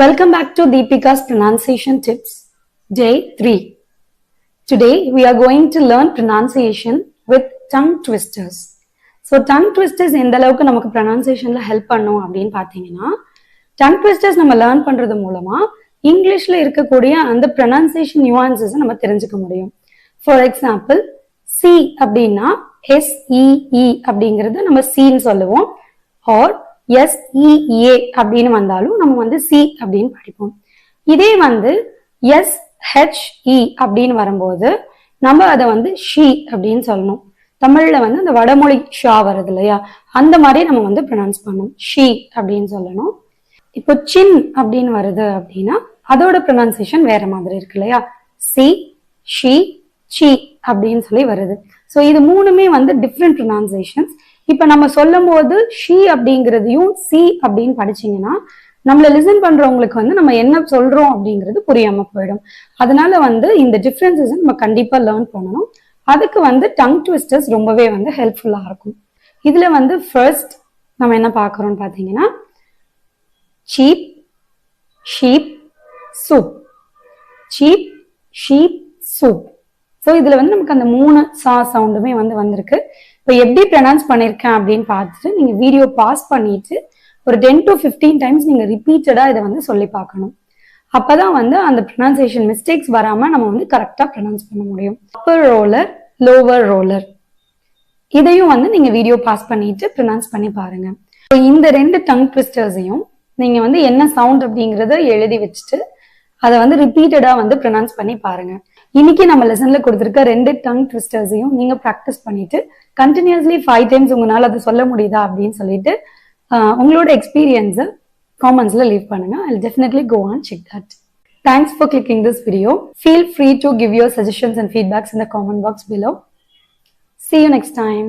Welcome back to Deepika's pronunciation tips, day 3. Today we are going to learn pronunciation with tongue twisters. So tongue twisters எந்த அளவுக்கு நமக்கு pronunciationல help பண்ணும் அப்படின்னு பார்த்தீங்கன்னா, tongue twisters நம்ம learn பண்றது மூலமா இங்கிலீஷ்ல இருக்கக்கூடிய அந்த pronunciation nuances நம்ம தெரிஞ்சுக்க முடியும். ஃபார் எக்ஸாம்பிள், சி அப்படின்னா SEE அப்படிங்கிறது நம்ம சீன்னு சொல்லுவோம். ஆர் SEA அப்படின்னு வந்தாலும் நம்ம வந்து சி அப்படின்னு படிப்போம். இதே வந்து SHE அப்படின்னு வரும்போது நம்ம அதை வந்து ஷி அப்படின்னு சொல்லணும். தமிழ்ல வந்து அந்த வடமொழி ஷா வருது இல்லையா, அந்த மாதிரி நம்ம வந்து ப்ரொனவுன்ஸ் பண்ணணும். ஷி அப்படின்னு சொல்லணும். இப்போ சின் அப்படின்னு வருது அப்படின்னா அதோட ப்ரொனவுன்சியேஷன் வேற மாதிரி இருக்கு இல்லையா, சி ஷி சி அப்படின்னு சொல்லி வருது. ஸோ இது மூணுமே வந்து டிஃப்ரெண்ட் ப்ரொனவுன்சியேஷன்ஸ். இப்ப நம்ம சொல்லும் போது ஷி அப்படிங்கிறதையும் சி அப்படின்னு படிச்சீங்கன்னா நம்மள லிசன் பண்றவங்களுக்கு வந்து நம்ம என்ன சொல்றோம் அப்படிங்கிறது புரியாம போயிடும். அதனால வந்து இந்த டிஃபரன்சஸ் நம்ம கண்டிப்பா லேர்ன் பண்ணணும். அதுக்கு வந்து டங் ட்விஸ்டர்ஸ் ரொம்பவே வந்து ஹெல்ப்ஃபுல்லா இருக்கும். இதுல வந்து ஃபர்ஸ்ட் நம்ம என்ன பார்க்கறோம்னு பாத்தீங்கன்னா, cheap sheep soup, cheap sheep soup. So இதுல வந்து நமக்கு அந்த 3 சவுண்டுமே வந்து வந்திருக்கு. இப்போ எப்படி ப்ரொனவுன்ஸ் பண்ணிருக்கேன் அப்படின்னு பார்த்துட்டு நீங்க வீடியோ பாஸ் பண்ணிட்டு ஒரு 10 to 15 டைம்ஸ் நீங்க ரிப்பீட்டடா இதை வந்து சொல்லி பார்க்கணும். அப்பதான் வந்து அந்த ப்ரொனவுன்சியேஷன் மிஸ்டேக்ஸ் வராம நம்ம வந்து கரெக்டா ப்ரொனவுன்ஸ் பண்ண முடியும். அப்பர் ரோலர், லோவர் ரோலர், இதையும் வந்து நீங்க வீடியோ பாஸ் பண்ணிட்டு ப்ரொனவுன்ஸ் பண்ணி பாருங்க. இந்த 2 டங் ட்விஸ்டர்ஸையும் நீங்க வந்து என்ன சவுண்ட் அப்படிங்கறத எழுதி வச்சுட்டு அதை வந்து ரிப்பீட்டடா வந்து ப்ரொனவுன்ஸ் பண்ணி பாருங்க. இன்னைக்கு நம்ம லெசன்ல கொடுத்திருக்க 2 டங் ட்விஸ்டர்ஸையும் நீங்க ப்ராக்டிஸ் பண்ணிட்டு கண்டினியூஸ்லி 5 டைம்ஸ் உங்களால அதை சொல்ல முடியுதா அப்படின்னு சொல்லிட்டு உங்களோட எக்ஸ்பீரியன்ஸை காமெண்ட்ஸ்ல லீவ் பண்ணுங்க. I'll definitely go and check that. Thanks for clicking this video. Feel free to give your suggestions and feedbacks in the comment box below. See you next time.